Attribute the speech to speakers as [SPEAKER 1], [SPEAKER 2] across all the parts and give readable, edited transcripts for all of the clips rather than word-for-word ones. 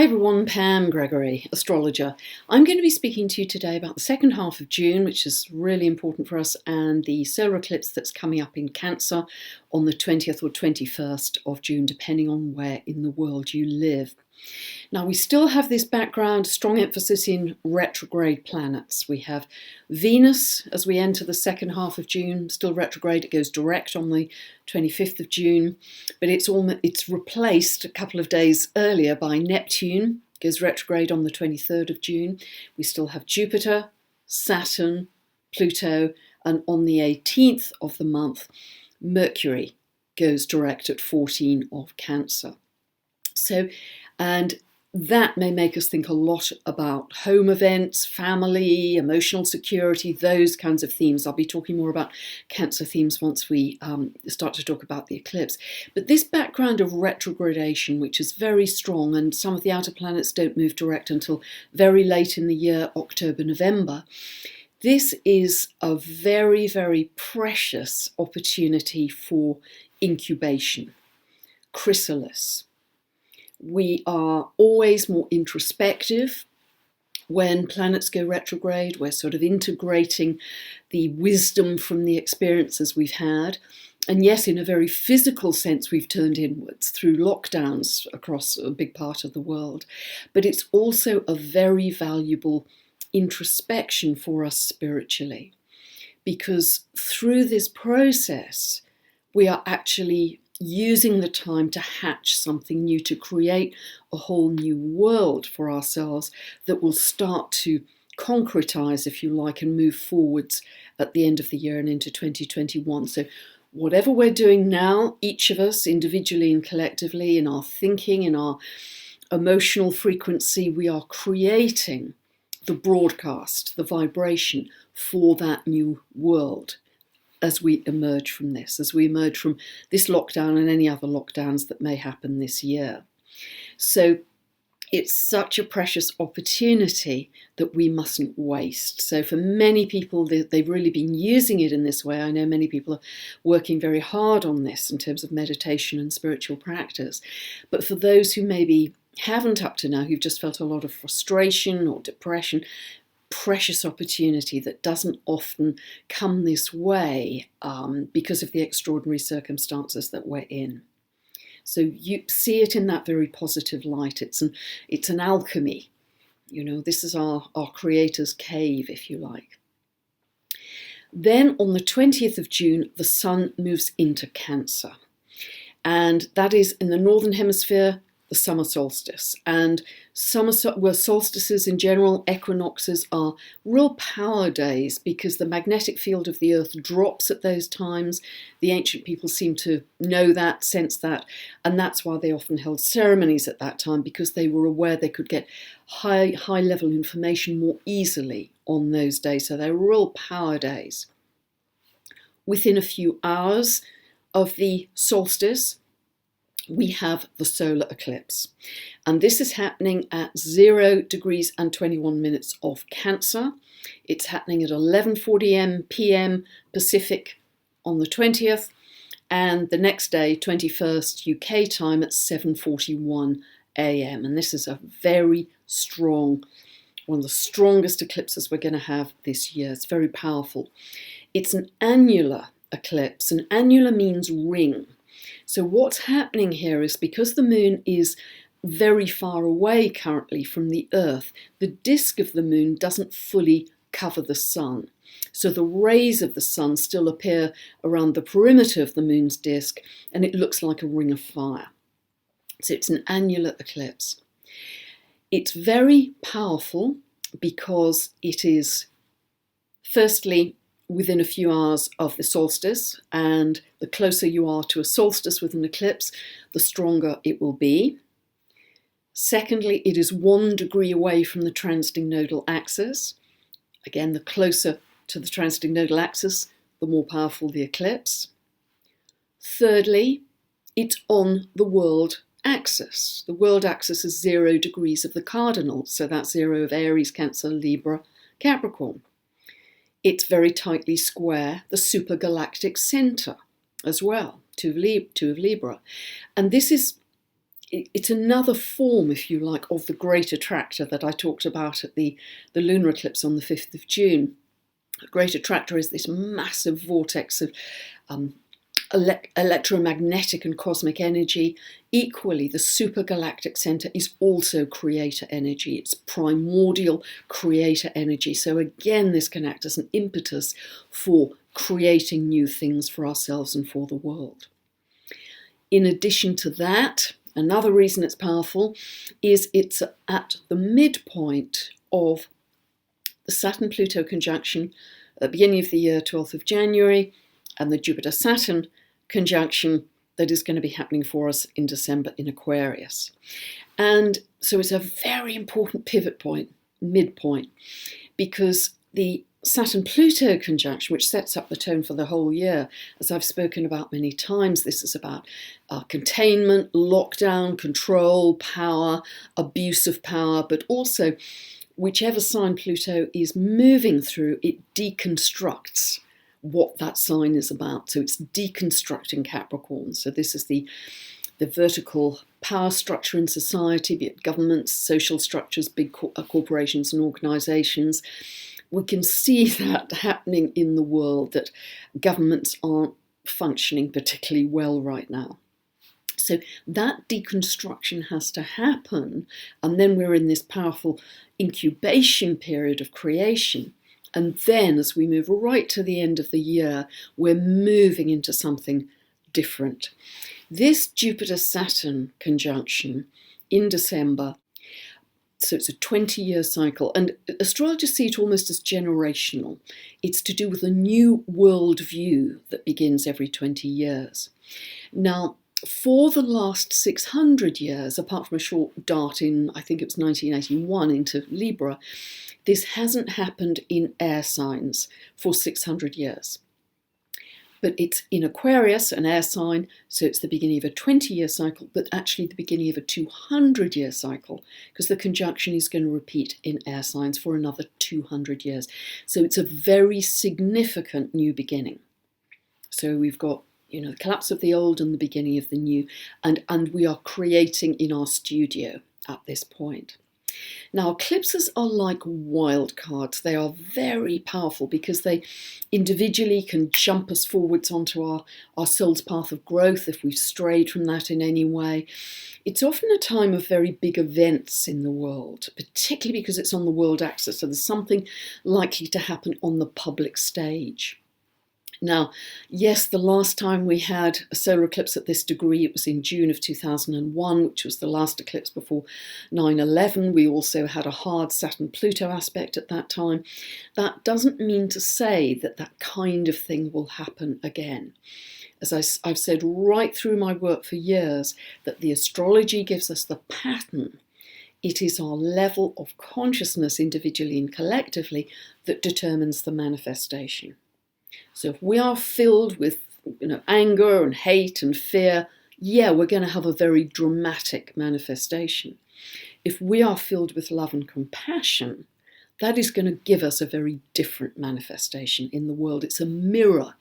[SPEAKER 1] Hi everyone, Pam Gregory, astrologer. I'm going to be speaking to you today about the second half of June, which is really important for us, and the solar eclipse that's coming up in Cancer on the 20th or 21st of June, depending on where in the world you live. Now, we still have this background, strong emphasis in retrograde planets. We have Venus as we enter the second half of June, still retrograde. It goes direct on the 25th of June, but it's replaced a couple of days earlier by Neptune, goes retrograde on the 23rd of June. We still have Jupiter, Saturn, Pluto, and on the 18th of the month, Mercury goes direct at 14 of Cancer. And that may make us think a lot about home events, family, emotional security, those kinds of themes. I'll be talking more about Cancer themes once we start to talk about the eclipse. But this background of retrogradation, which is very strong, and some of the outer planets don't move direct until very late in the year, October, November, this is a very, very precious opportunity for incubation, chrysalis. We are always more introspective when planets go retrograde. We're sort of integrating the wisdom from the experiences we've had. And yes, in a very physical sense, we've turned inwards through lockdowns across a big part of the world. But it's also a very valuable introspection for us spiritually, because through this process, we are actually using the time to hatch something new, to create a whole new world for ourselves that will start to concretize, if you like, and move forwards at the end of the year and into 2021. So whatever we're doing now, each of us individually and collectively, in our thinking, in our emotional frequency, we are creating the broadcast, the vibration for that new world. As we emerge from this, as we emerge from this lockdown and any other lockdowns that may happen this year. So it's such a precious opportunity that we mustn't waste. So for many people, they've really been using it in this way. I know many people are working very hard on this in terms of meditation and spiritual practice. But for those who maybe haven't up to now, who've just felt a lot of frustration or depression, precious opportunity that doesn't often come this way because of the extraordinary circumstances that we're in. So you see it in that very positive light. It's an alchemy. You know, this is our creator's cave, if you like. Then on the 20th of June, the sun moves into Cancer. And that is in the Northern Hemisphere, the summer solstice. And solstices in general, equinoxes, are real power days because the magnetic field of the Earth drops at those times. The ancient people seem to know that, sense that, and that's why they often held ceremonies at that time, because they were aware they could get high level information more easily on those days. So they're real power days. Within a few hours of the solstice, we have the solar eclipse. And this is happening at 0 degrees and 21 minutes of Cancer. It's happening at 11:40 p.m. Pacific on the 20th, and the next day, 21st UK time, at 7:41 a.m. And this is a very strong, one of the strongest eclipses we're going to have this year. It's very powerful. It's an annular eclipse. An annular means ring. So what's happening here is, because the moon is very far away currently from the Earth, the disk of the moon doesn't fully cover the sun. So the rays of the sun still appear around the perimeter of the moon's disk, and it looks like a ring of fire. So it's an annular eclipse. It's very powerful because it is, firstly, within a few hours of the solstice, and the closer you are to a solstice with an eclipse, the stronger it will be. Secondly, it is 1 degree away from the transiting nodal axis. Again, the closer to the transiting nodal axis, the more powerful the eclipse. Thirdly, it's on the world axis. The world axis is 0 degrees of the cardinal, so that's 0 of Aries, Cancer, Libra, Capricorn. It's very tightly square the supergalactic centre as well, 2 of Libra. And this is it's another form, if you like, of the great attractor that I talked about at the lunar eclipse on the 5th of June. The great attractor is this massive vortex of electromagnetic and cosmic energy. Equally, the supergalactic center is also creator energy. It's primordial creator energy. So again, this can act as an impetus for creating new things for ourselves and for the world. In addition to that, another reason it's powerful is it's at the midpoint of the Saturn-Pluto conjunction at the beginning of the year, 12th of January, and the Jupiter-Saturn conjunction that is going to be happening for us in December in Aquarius. And so it's a very important pivot point, midpoint, because the Saturn-Pluto conjunction, which sets up the tone for the whole year, as I've spoken about many times, this is about containment, lockdown, control, power, abuse of power, but also whichever sign Pluto is moving through, it deconstructs what that sign is about. So it's deconstructing Capricorn. So this is the vertical power structure in society, be it governments, social structures, big corporations and organisations. We can see that happening in the world, that governments aren't functioning particularly well right now. So that deconstruction has to happen, and then we're in this powerful incubation period of creation. And then as we move right to the end of the year, we're moving into something different. This Jupiter-Saturn conjunction in December, so it's a 20-year cycle, and astrologers see it almost as generational. It's to do with a new world view that begins every 20 years. Now, for the last 600 years, apart from a short dart in, I think it was 1981, into Libra, this hasn't happened in air signs for 600 years. But it's in Aquarius, an air sign, so it's the beginning of a 20-year cycle, but actually the beginning of a 200-year cycle, because the conjunction is going to repeat in air signs for another 200 years. So it's a very significant new beginning. So we've got, the collapse of the old and the beginning of the new, and we are creating in our studio at this point. Now, eclipses are like wildcards. They are very powerful because they individually can jump us forwards onto our soul's path of growth if we've strayed from that in any way. It's often a time of very big events in the world, particularly because it's on the world axis, so there's something likely to happen on the public stage. Now, yes, the last time we had a solar eclipse at this degree, it was in June of 2001, which was the last eclipse before 9/11. We also had a hard Saturn-Pluto aspect at that time. That doesn't mean to say that that kind of thing will happen again. As I've said right through my work for years, that the astrology gives us the pattern. It is our level of consciousness individually and collectively that determines the manifestation. So if we are filled with anger and hate and fear, we're going to have a very dramatic manifestation. If we are filled with love and compassion, that is going to give us a very different manifestation in the world. It's a mirror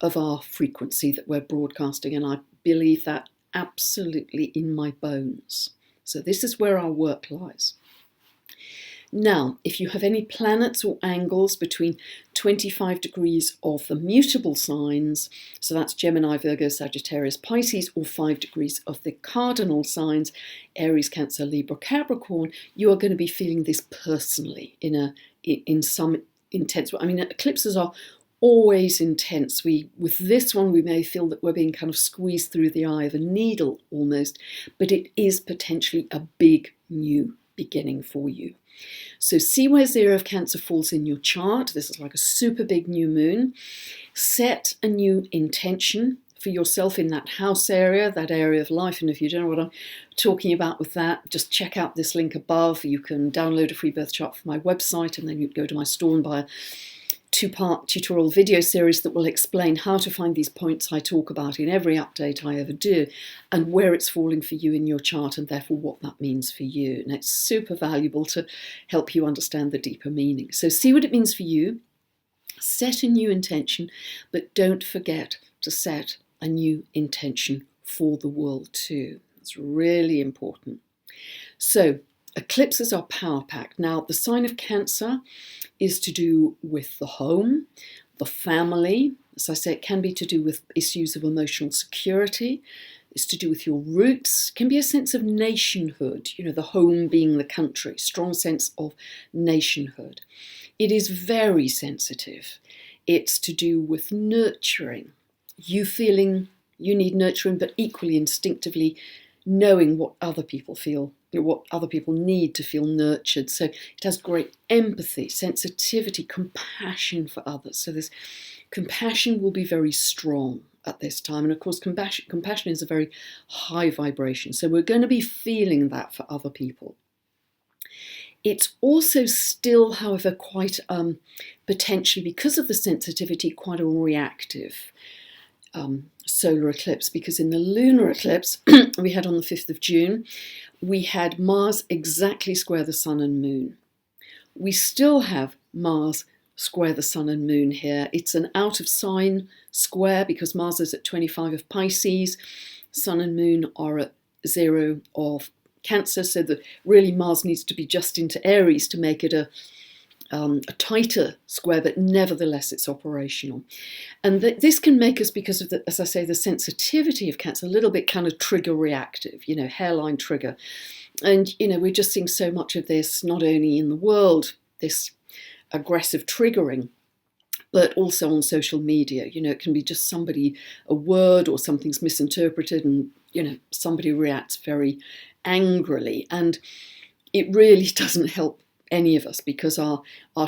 [SPEAKER 1] of our frequency that we're broadcasting, and I believe that absolutely in my bones. So this is where our work lies. Now, if you have any planets or angles between 25 degrees of the mutable signs, so that's Gemini, Virgo, Sagittarius, Pisces, or 5 degrees of the cardinal signs, Aries, Cancer, Libra, Capricorn, you are going to be feeling this personally in some intense way. I mean, eclipses are always intense. With this one, we may feel that we're being kind of squeezed through the eye of a needle almost, but it is potentially a big new beginning for you. So see where 0 of Cancer falls in your chart. This is like a super big new moon. Set a new intention for yourself in that house area, that area of life. And if you don't know what I'm talking about with that, just check out this link above. You can download a free birth chart from my website, and then you go to my store and buy a 2-part tutorial video series that will explain how to find these points I talk about in every update I ever do, and where it's falling for you in your chart, and therefore what that means for you. And it's super valuable to help you understand the deeper meaning. So see what it means for you, set a new intention, but don't forget to set a new intention for the world too. It's really important. So eclipses are power packed. Now, the sign of Cancer is to do with the home, the family. As I say, it can be to do with issues of emotional security. It's to do with your roots. It can be a sense of nationhood, the home being the country, strong sense of nationhood. It is very sensitive. It's to do with nurturing. You feeling you need nurturing, but equally instinctively knowing what other people feel, what other people need to feel nurtured. So it has great empathy, sensitivity, compassion for others. So this compassion will be very strong at this time. And of course, compassion is a very high vibration. So we're going to be feeling that for other people. It's also still, however, quite potentially, because of the sensitivity, quite a reactive solar eclipse, because in the lunar eclipse we had on the 5th of June, we had Mars exactly square the Sun and Moon. We still have Mars square the Sun and Moon here. It's an out of sign square because Mars is at 25 of Pisces, Sun and Moon are at 0 of Cancer, so that really Mars needs to be just into Aries to make it a tighter square, but nevertheless it's operational. And this can make us, because of as I say, the sensitivity of Cancer, a little bit kind of trigger reactive, hairline trigger. And, we're just seeing so much of this, not only in the world, this aggressive triggering, but also on social media. It can be just a word or something's misinterpreted and, somebody reacts very angrily. And it really doesn't help any of us, because our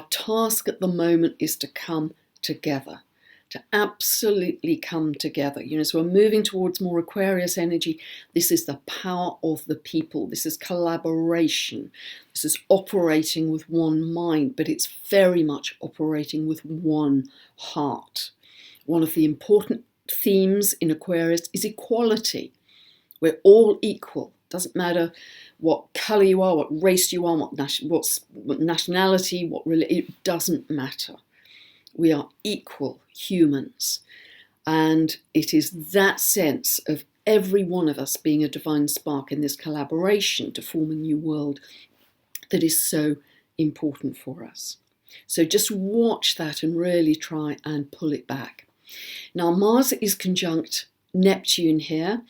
[SPEAKER 1] task at the moment is to come together, to absolutely come together. So we're moving towards more Aquarius energy. This is the power of the people. This is collaboration. This is operating with one mind, but it's very much operating with one heart. One of the important themes in Aquarius is equality. We're all equal. Doesn't matter what colour you are, what race you are, what nationality, it doesn't matter. We are equal humans. And it is that sense of every one of us being a divine spark in this collaboration to form a new world that is so important for us. So just watch that and really try and pull it back. Now, Mars is conjunct Neptune here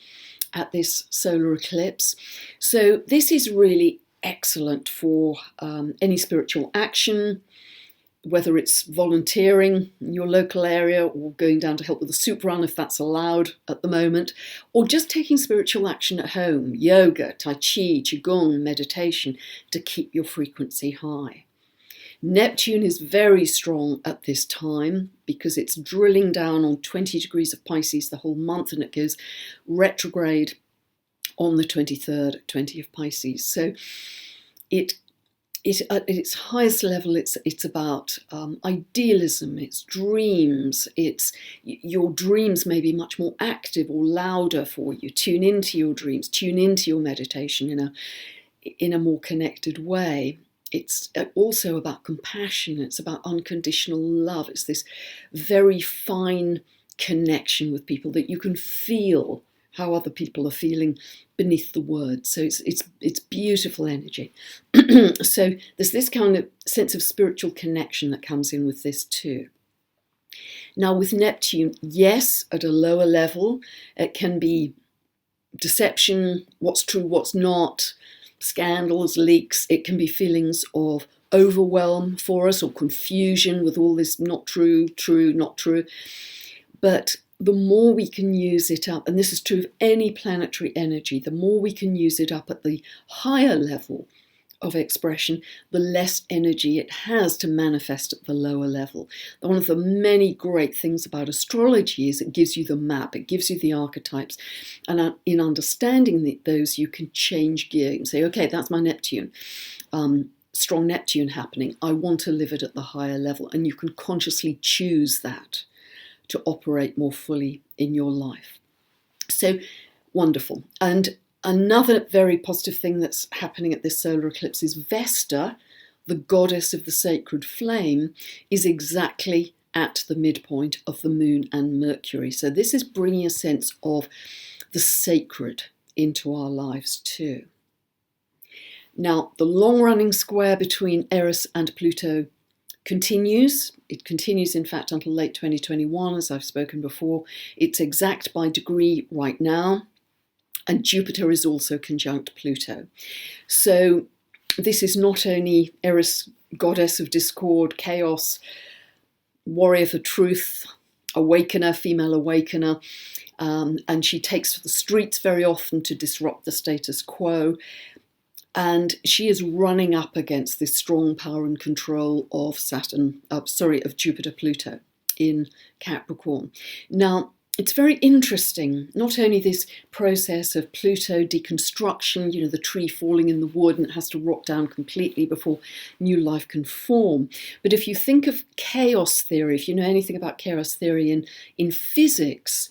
[SPEAKER 1] at this solar eclipse. So this is really excellent for any spiritual action, whether it's volunteering in your local area or going down to help with the soup run if that's allowed at the moment, or just taking spiritual action at home, yoga, tai chi, qigong, meditation, to keep your frequency high. Neptune is very strong at this time because it's drilling down on 20 degrees of Pisces the whole month, and it goes retrograde on the 23rd, 20 of Pisces. So it at its highest level, it's about idealism, it's dreams, it's your dreams may be much more active or louder for you. Tune into your dreams, tune into your meditation in a more connected way. It's also about compassion. It's about unconditional love. It's this very fine connection with people that you can feel how other people are feeling beneath the words. So it's beautiful energy. So there's this kind of sense of spiritual connection that comes in with this too. Now with Neptune, yes, at a lower level, it can be deception, what's true, what's not, scandals, leaks. It can be feelings of overwhelm for us, or confusion with all this not true, true, not true. But the more we can use it up, and this is true of any planetary energy, the more we can use it up at the higher level of expression, the less energy it has to manifest at the lower level. One of the many great things about astrology is it gives you the map, it gives you the archetypes, and in understanding those you can change gear and say, okay, that's my Neptune, strong Neptune happening, I want to live it at the higher level, and you can consciously choose that to operate more fully in your life. So wonderful. And another very positive thing that's happening at this solar eclipse is Vesta, the goddess of the sacred flame, is exactly at the midpoint of the Moon and Mercury. So this is bringing a sense of the sacred into our lives too. Now, the long-running square between Eris and Pluto continues. It continues, in fact, until late 2021, as I've spoken before. It's exact by degree right now, and Jupiter is also conjunct Pluto. So this is not only Eris, goddess of discord, chaos, warrior for truth, awakener, female awakener, and she takes to the streets very often to disrupt the status quo. And she is running up against this strong power and control of Jupiter-Pluto in Capricorn. Now, it's very interesting, not only this process of Pluto deconstruction, the tree falling in the wood and it has to rot down completely before new life can form, but if you think of chaos theory, if you know anything about chaos theory in physics,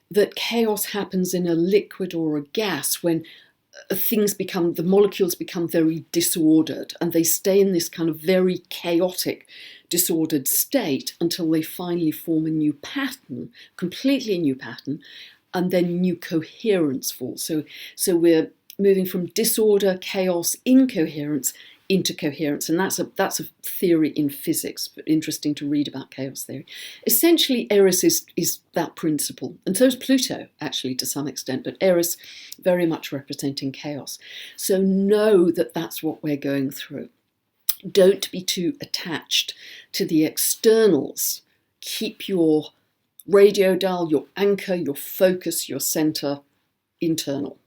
[SPEAKER 1] that chaos happens in a liquid or a gas when the molecules become very disordered, and they stay in this kind of very chaotic, disordered state until they finally form a new pattern, completely new pattern, and then new coherence falls. So we're moving from disorder, chaos, incoherence into coherence, and that's a theory in physics. But interesting to read about chaos theory. Essentially, Eris is that principle, and so is Pluto, actually, to some extent, but Eris very much representing chaos. So know that that's what we're going through. Don't be too attached to the externals. Keep your radio dial, your anchor, your focus, your center internal.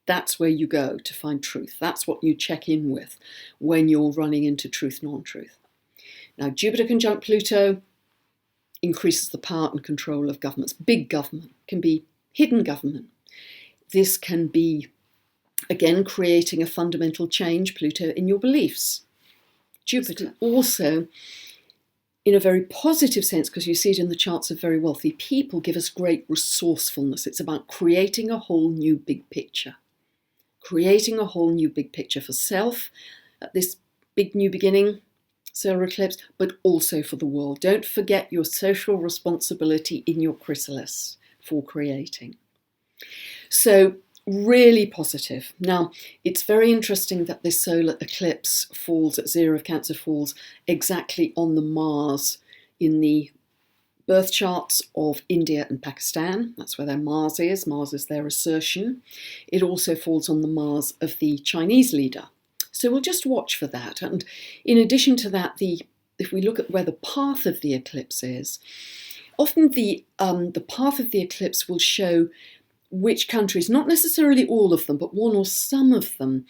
[SPEAKER 1] That's where you go to find truth. That's what you check in with when you're running into truth, non-truth. Now, Jupiter conjunct Pluto increases the power and control of governments. Big government can be hidden government. This can be, again, creating a fundamental change, Pluto, in your beliefs. Jupiter also, in a very positive sense, because you see it in the charts of very wealthy people, give us great resourcefulness. It's about creating a whole new big picture. Creating a whole new big picture for self at this big new beginning, solar eclipse, but also for the world. Don't forget your social responsibility in your chrysalis for creating. So really positive. Now, it's very interesting that this solar eclipse falls at 0 of Cancer, falls exactly on the Mars in the birth charts of India and Pakistan. That's where their Mars is. Mars is their assertion. It also falls on the Mars of the Chinese leader. So we'll just watch for that. And in addition to that, if we look at where the path of the eclipse is, often the path of the eclipse will show which countries, not necessarily all of them, but one or some of them,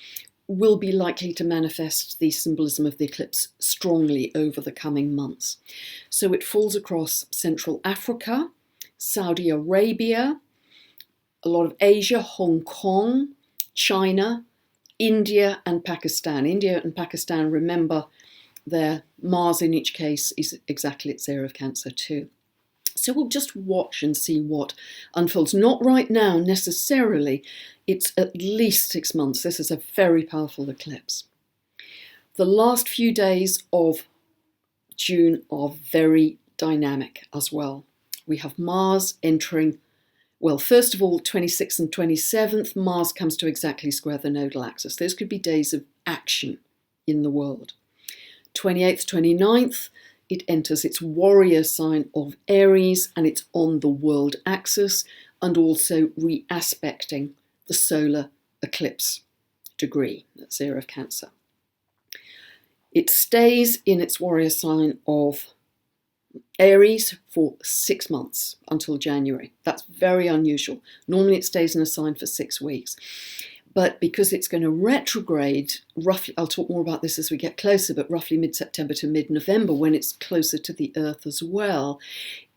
[SPEAKER 1] will be likely to manifest the symbolism of the eclipse strongly over the coming months. So it falls across Central Africa, Saudi Arabia, a lot of Asia, Hong Kong, China, India and Pakistan. India and Pakistan, remember, their Mars in each case is exactly at 0 of Cancer too. So we'll just watch and see what unfolds. Not right now necessarily. It's at least 6 months. This is a very powerful eclipse. The last few days of June are very dynamic as well. We have Mars entering, well, first of all, 26th and 27th, Mars comes to exactly square the nodal axis. Those could be days of action in the world. 28th, 29th, it enters its warrior sign of Aries, and it's on the world axis and also re-aspecting the solar eclipse degree at 0 of Cancer. It stays in its warrior sign of Aries for 6 months until January. That's very unusual. Normally it stays in a sign for 6 weeks. But because it's going to retrograde, roughly, I'll talk more about this as we get closer, but roughly mid-September to mid-November, when it's closer to the Earth as well,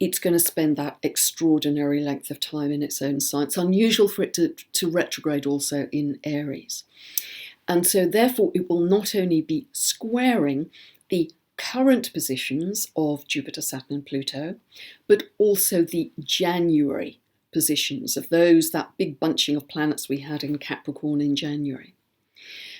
[SPEAKER 1] it's going to spend that extraordinary length of time in its own sign. It's unusual for it to retrograde also in Aries. And so therefore it will not only be squaring the current positions of Jupiter, Saturn and Pluto, but also the January positions of that big bunching of planets we had in Capricorn in January.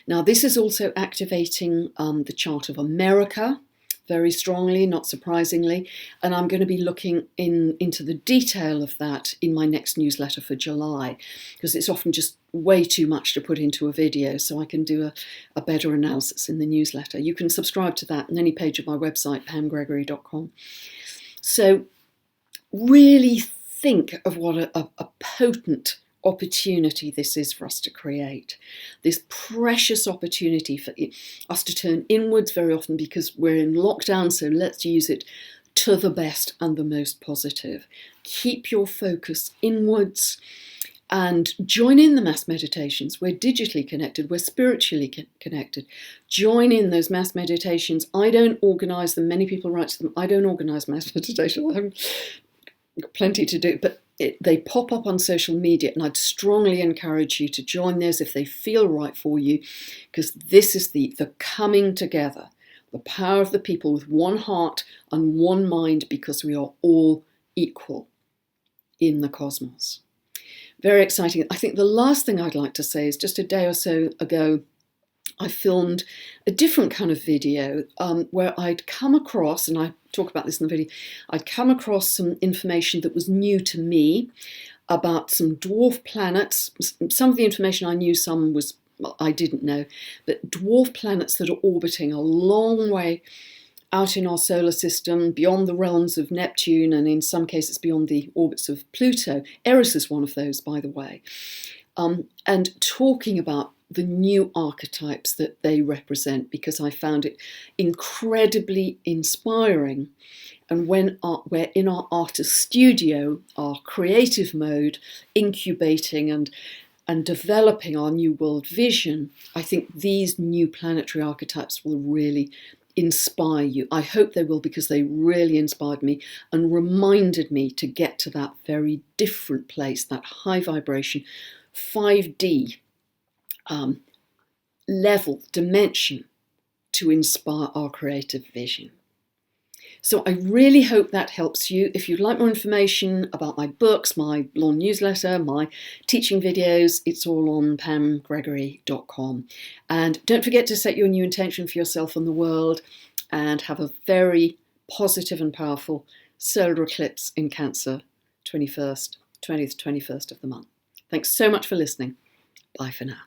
[SPEAKER 1] Now this is also activating the chart of America, very strongly, not surprisingly, and I'm going to be looking into the detail of that in my next newsletter for July, because it's often just way too much to put into a video, so I can do a better analysis in the newsletter. You can subscribe to that on any page of my website, pamgregory.com. So really think of what a potent opportunity this is for us to create. This precious opportunity for us to turn inwards very often because we're in lockdown, so let's use it to the best and the most positive. Keep your focus inwards and join in the mass meditations. We're digitally connected, we're spiritually connected. Join in those mass meditations. I don't organise them. Many people write to them. I don't organise mass meditation. I've got plenty to do, but they pop up on social media, and I'd strongly encourage you to join those if they feel right for you, because this is the coming together, the power of the people with one heart and one mind, because we are all equal in the cosmos. Very exciting. I think the last thing I'd like to say is just a day or so ago, I filmed a different kind of video where I'd come across, and I talk about this in the video, I'd come across some information that was new to me about some dwarf planets. Some of the information I knew, some was I didn't know, but dwarf planets that are orbiting a long way out in our solar system, beyond the realms of Neptune, and in some cases beyond the orbits of Pluto. Eris is one of those, by the way. And talking about the new archetypes that they represent, because I found it incredibly inspiring. And when we're in our artist studio, our creative mode, incubating and developing our new world vision, I think these new planetary archetypes will really inspire you. I hope they will, because they really inspired me and reminded me to get to that very different place, that high vibration, 5D level, dimension, to inspire our creative vision. So I really hope that helps you. If you'd like more information about my books, my long newsletter, my teaching videos, it's all on pamgregory.com. And don't forget to set your new intention for yourself and the world, and have a very positive and powerful solar eclipse in Cancer, 20th, 21st of the month. Thanks so much for listening. Bye for now.